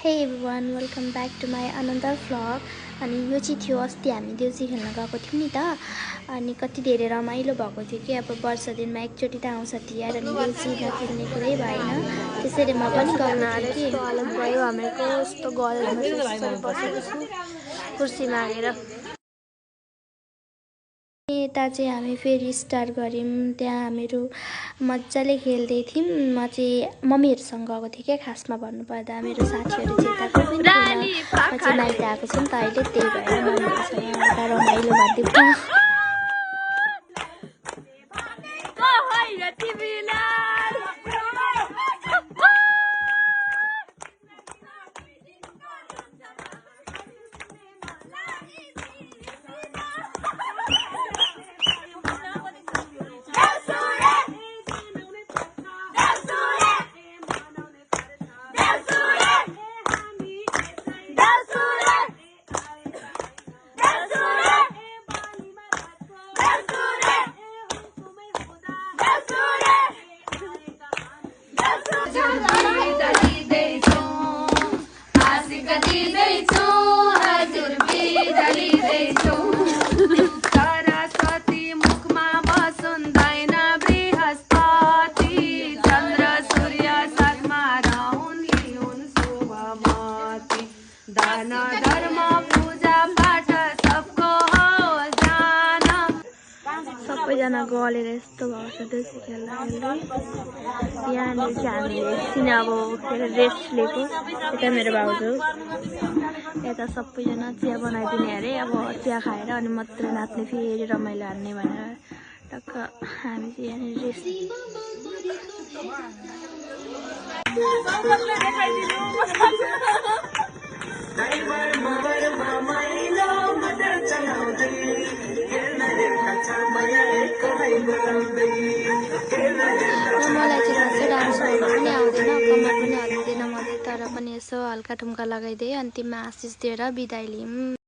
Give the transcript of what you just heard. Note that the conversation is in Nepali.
Hey everyone, welcome back to my another vlog. अनि यो चाहिँ थियो अस्ति हामी देउसी खेल्न गएको थियौँ नि त। अनि कति धेरै रमाइलो भएको थियो कि अब वर्ष दिनमा एकचोटि त आउँछ तिहार अनि देउसी नखेल्ने कुरै भएन। त्यसैले म पनि गएको थिएँ कि हालत भयो हामीको यस्तो गलमा यसरी बसेको छु कुर्सीमा हालेर। यता चाहिँ हामी फेरि स्टार्ट गऱ्यौँ। त्यहाँ हामीहरू मजाले खेल्दै थियौँ। म चाहिँ मम्मीहरूसँग गएको थिएँ क्या खासमा भन्नुपर्दा। मेरो साथीहरू चाहिँ यता कोही पनि थिएन। म चाहिँ माइत आएको छु नि त अहिले, त्यही भएर मम्मीहरूसँग यता रमाइलो भन्दै सबैजना गलेर यस्तो भएको छ देउसी खेल्दा खेल्दै। यहाँनिर चाहिँ हामीले एकछिन अब रेस्ट लिएको। यता मेरो भाउजू, यता सबैजना चिया बनाइदिने अरे। अब चिया खाएर अनि मात्र नाच्ने, फेरि रमाइलो हान्ने भनेर टक्क हामी चाहिँ यहाँनिर रेस्ट। मलाई चाहिँ खासै डान्स गर्नु पनि आउँदैन, कम्मर पनि हल्लिँदैन मैले, तर पनि यसो हल्का ठुम्का लगाइदिएँ। अन्तिममा आशिष दिएर बिदाई लियौँ।